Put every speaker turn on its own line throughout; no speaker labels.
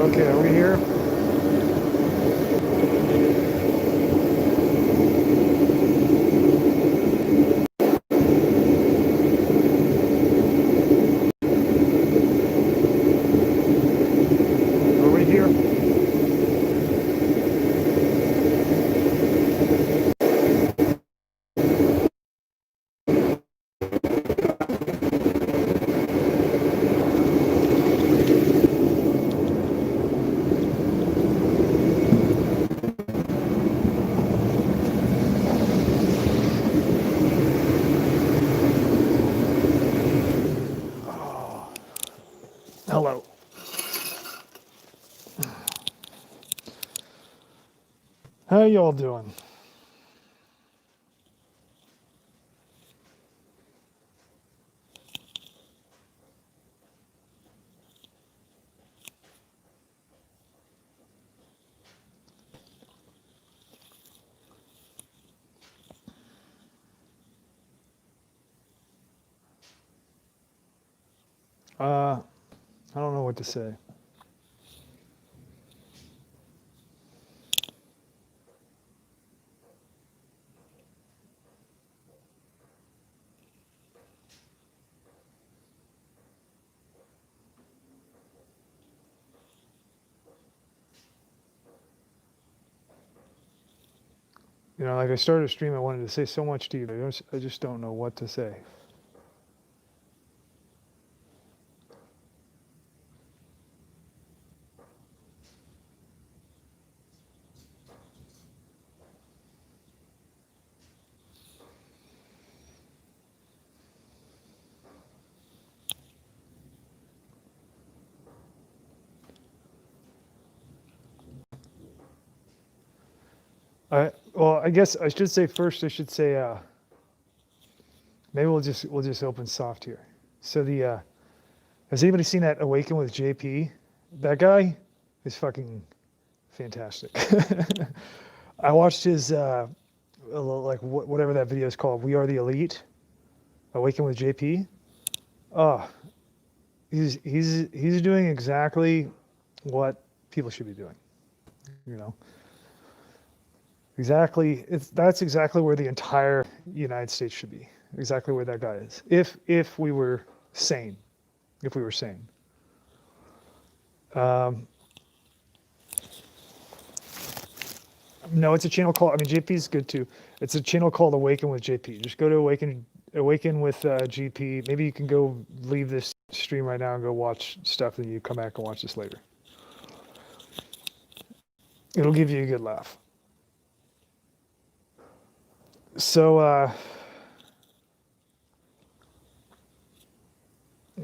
Okay, are we here? Are we here? Hello. How y'all doing? I don't know what to say. You know, like I started a stream, I wanted to say so much to you. I just don't know what to say. Well, I guess I should say first. I should say maybe we'll just open soft here. So has anybody seen that Awaken with JP? That guy is fucking fantastic. I watched his like whatever that video is called. We Are the Elite. Awaken with JP. Oh, he's doing exactly what people should be doing. You know. Exactly. That's exactly where the entire United States should be. Exactly where that guy is. If we were sane. If we were sane. No, it's a channel called, I mean, JP's good too. It's a channel called Awaken with JP. Just go to Awaken with GP. Maybe you can go leave this stream right now and go watch stuff, and you come back and watch this later. It'll give you a good laugh. So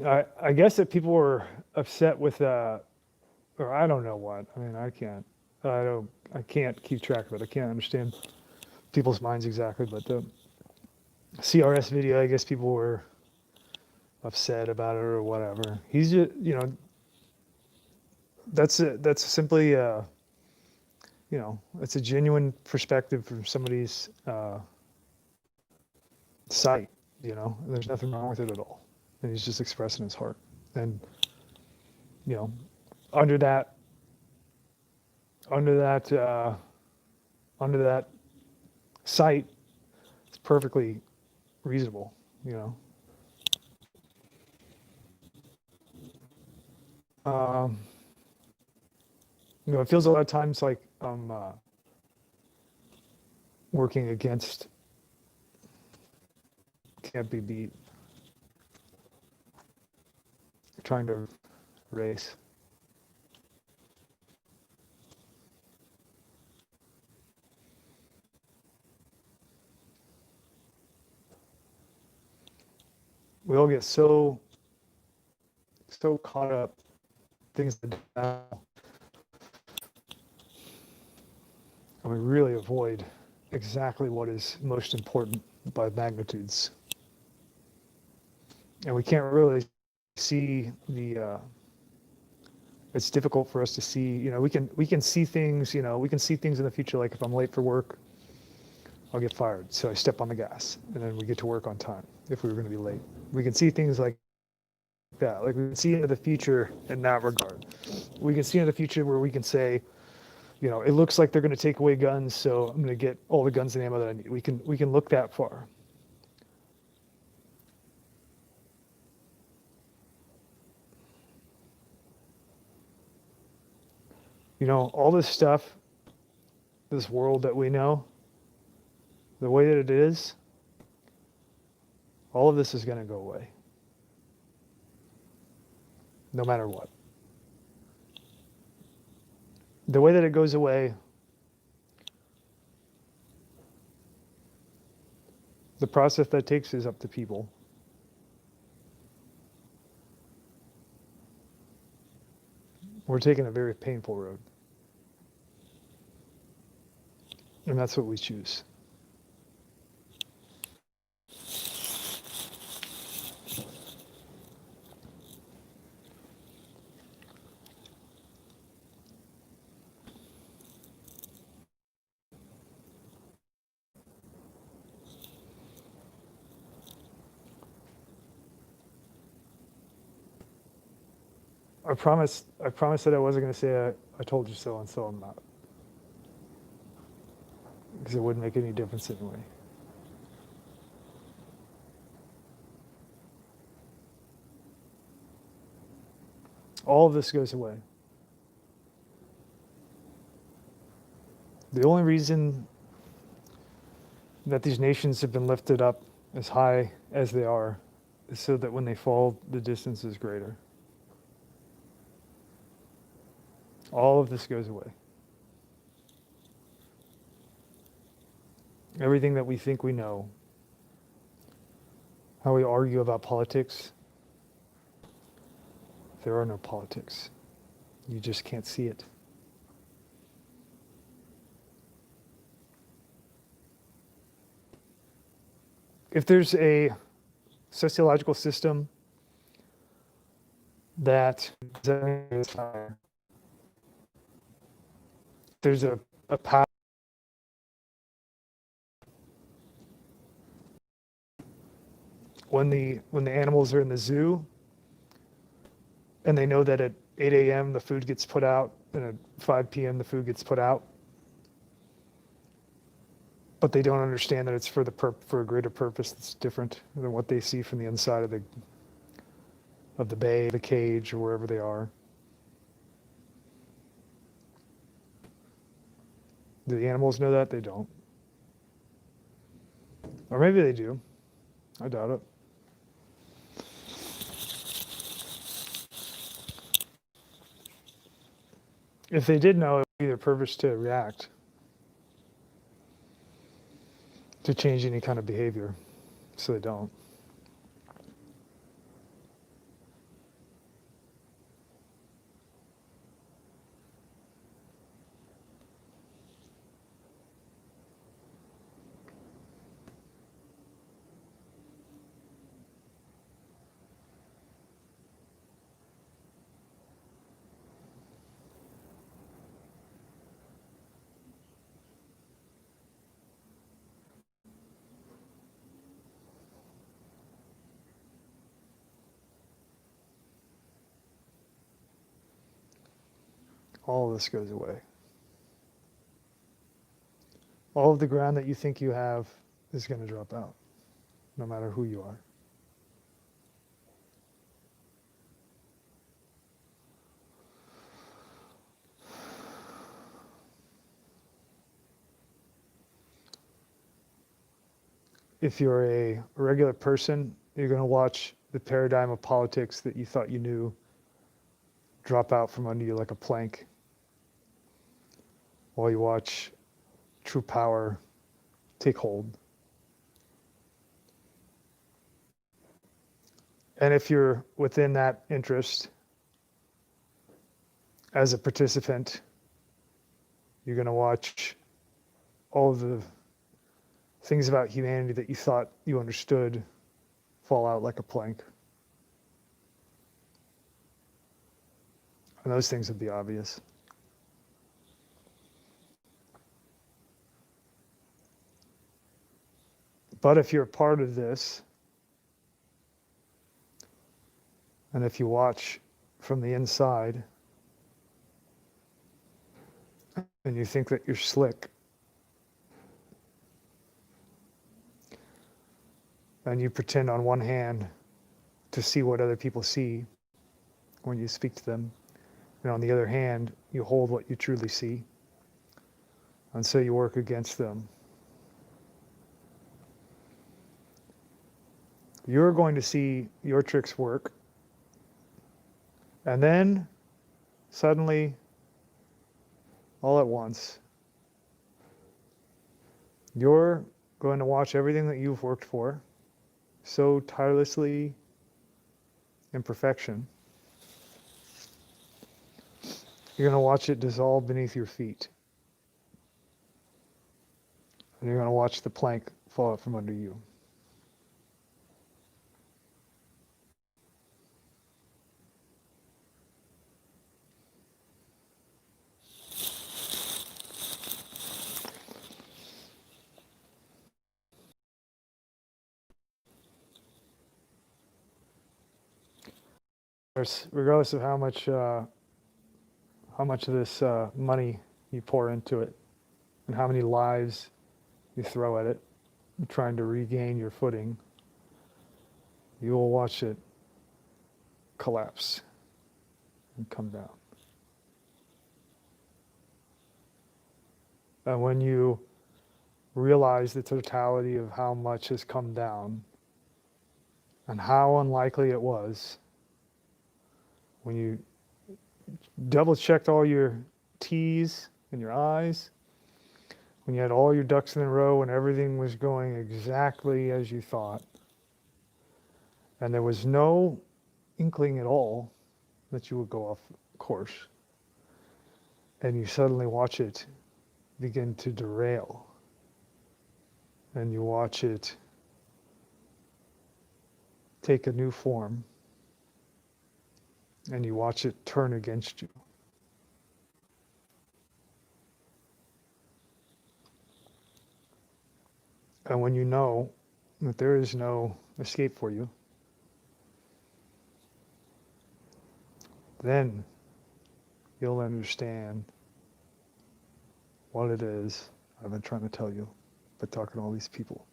I guess that people were upset with or I don't know what. I mean, I can't keep track of it. I can't understand people's minds exactly, but the CRS video, I guess people were upset about it or whatever. He's just, you know, that's simply you know, it's a genuine perspective from somebody's site, you know, and there's nothing wrong with it at all. And he's just expressing his heart. And, you know, under that site, it's perfectly reasonable, you know. You know, it feels a lot of times like I'm working against can't be beat, trying to race. We all get so caught up things that and we really avoid exactly what is most important by magnitudes. And we can't really see the it's difficult for us to see, you know, we can see things, you know, we can see things in the future, like if I'm late for work, I'll get fired. So I step on the gas and then we get to work on time if we were going to be late. We can see things like that, like we can see into the future in that regard. We can see in the future where we can say, you know, it looks like they're going to take away guns, so I'm going to get all the guns and ammo that I need. We can look that far. You know, all this stuff, this world that we know, the way that it is, all of this is going to go away, no matter what. The way that it goes away, the process that takes is up to people. We're taking a very painful road. And that's what we choose. I promised that I wasn't going to say I told you so, and so I'm not. Because it wouldn't make any difference anyway. All of this goes away. The only reason that these nations have been lifted up as high as they are is so that when they fall, the distance is greater. All of this goes away. Everything that we think we know, how we argue about politics, there are no politics. You just can't see it. If there's a sociological system that there's a path when the animals are in the zoo and they know that at 8 a.m. the food gets put out and at 5 p.m. the food gets put out, but they don't understand that it's for a greater purpose that's different than what they see from the inside of the bay, the cage, or wherever they are. Do the animals know that? They don't. Or maybe they do. I doubt it. If they did know, it would be their purpose to react, to change any kind of behavior, so they don't. All of this goes away. All of the ground that you think you have is going to drop out, no matter who you are. If you're a regular person, you're going to watch the paradigm of politics that you thought you knew drop out from under you like a plank, while you watch true power take hold. And if you're within that interest as a participant, you're going to watch all of the things about humanity that you thought you understood fall out like a plank. And those things would be obvious. But if you're a part of this, and if you watch from the inside, and you think that you're slick, and you pretend on one hand to see what other people see when you speak to them, and on the other hand, you hold what you truly see, and so you work against them. You're going to see your tricks work, and then suddenly, all at once, you're going to watch everything that you've worked for so tirelessly in perfection. You're going to watch it dissolve beneath your feet. And you're going to watch the plank fall out from under you. Regardless of how much of this money you pour into it, and how many lives you throw at it, trying to regain your footing, you will watch it collapse and come down. And when you realize the totality of how much has come down and how unlikely it was, when you double checked all your T's and your I's, when you had all your ducks in a row and everything was going exactly as you thought, and there was no inkling at all that you would go off course, and you suddenly watch it begin to derail, and you watch it take a new form, and you watch it turn against you. And when you know that there is no escape for you, then you'll understand what it is I've been trying to tell you by talking to all these people.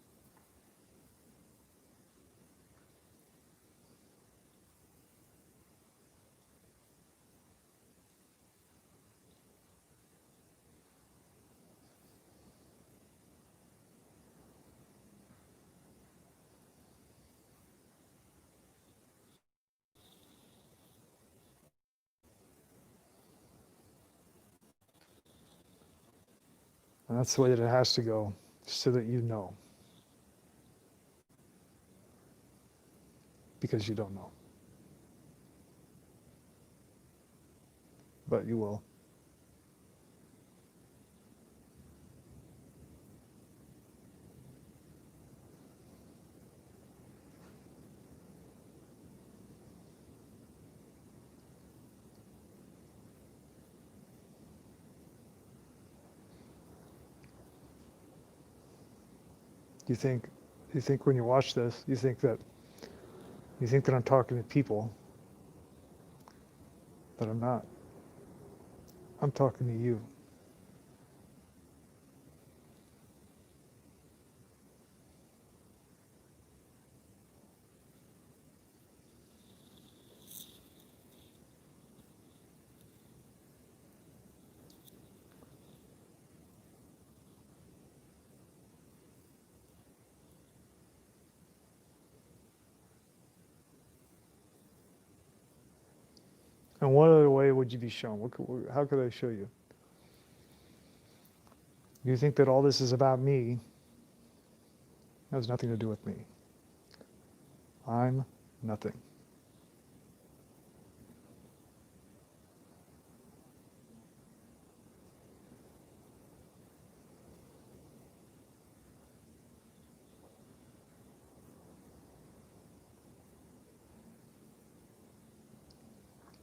And that's the way that it has to go, so that you know. Because you don't know. But you will. You think when you watch this, you think that I'm talking to people, but I'm not. I'm talking to you. And what other way would you be shown? How could I show you? You think that all this is about me? It has nothing to do with me. I'm nothing.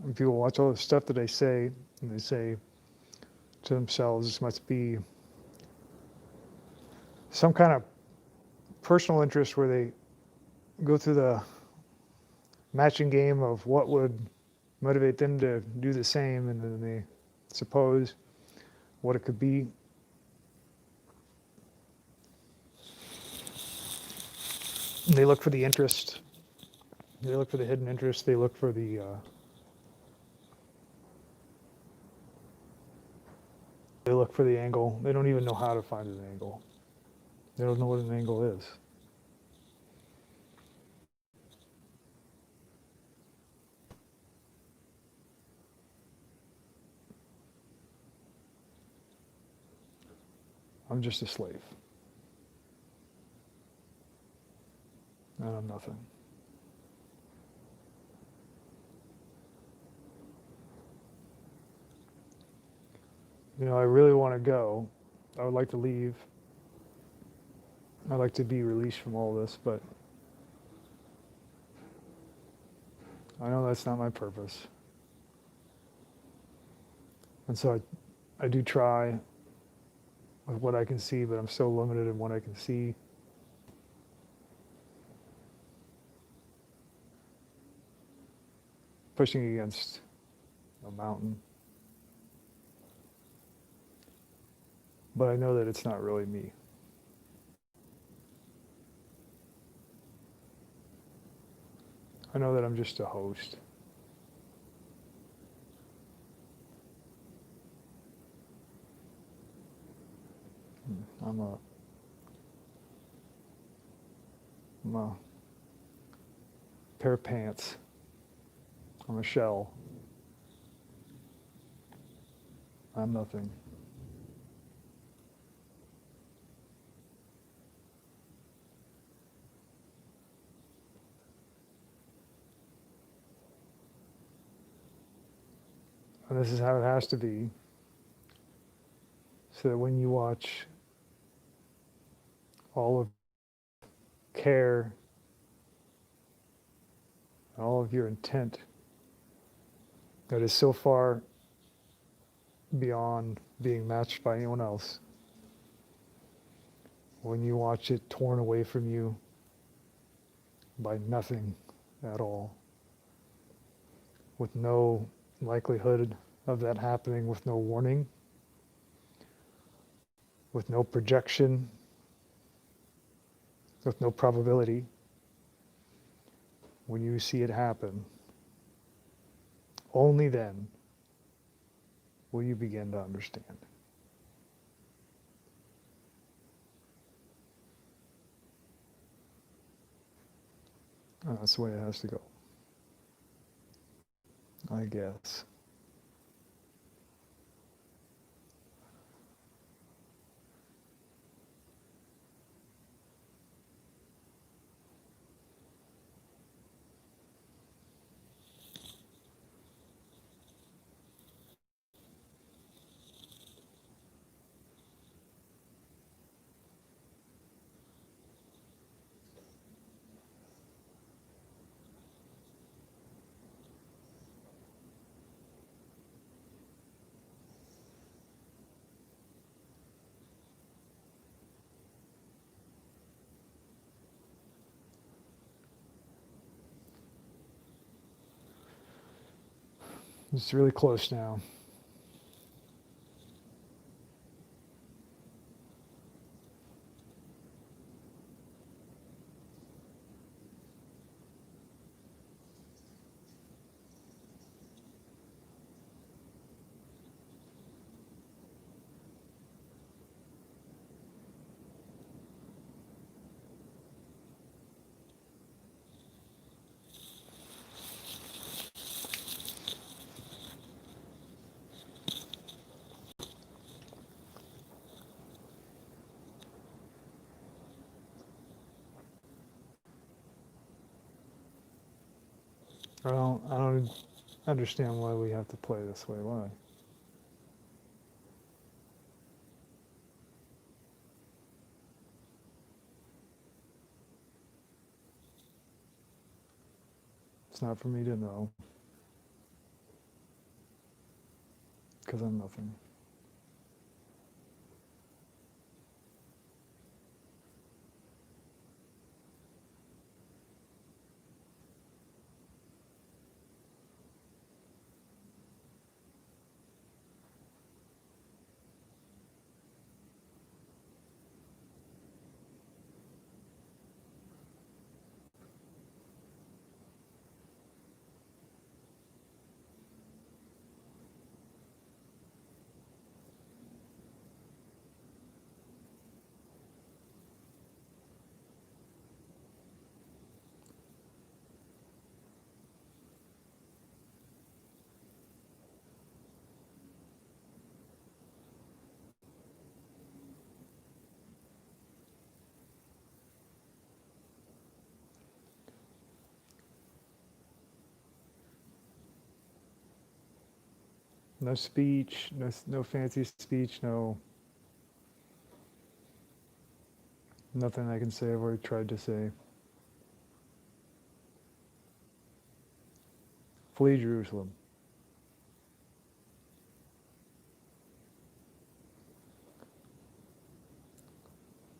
And people watch all the stuff that they say, and they say to themselves, this must be some kind of personal interest where they go through the matching game of what would motivate them to do the same, and then they suppose what it could be. They look for the interest. They look for the hidden interest. They look for the angle. They don't even know how to find an angle. They don't know what an angle is. I'm just a slave. And I'm nothing. You know, I really want to go. I would like to leave. I'd like to be released from all this, but I know that's not my purpose. And so I do try with what I can see, but I'm so limited in what I can see. Pushing against a mountain. But I know that it's not really me. I know that I'm just a host. I'm a pair of pants. I'm a shell. I'm nothing. And this is how it has to be, so that when you watch all of care, all of your intent that is so far beyond being matched by anyone else, when you watch it torn away from you by nothing at all, with no likelihood of that happening, with no warning, with no projection, with no probability, when you see it happen, only then will you begin to understand. That's the way it has to go, I guess. It's really close now. I don't understand why we have to play this way. Why? It's not for me to know, because I'm nothing. No speech, no fancy speech, nothing I can say I've already tried to say. Flee Jerusalem.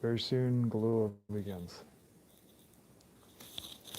Very soon, Galula begins.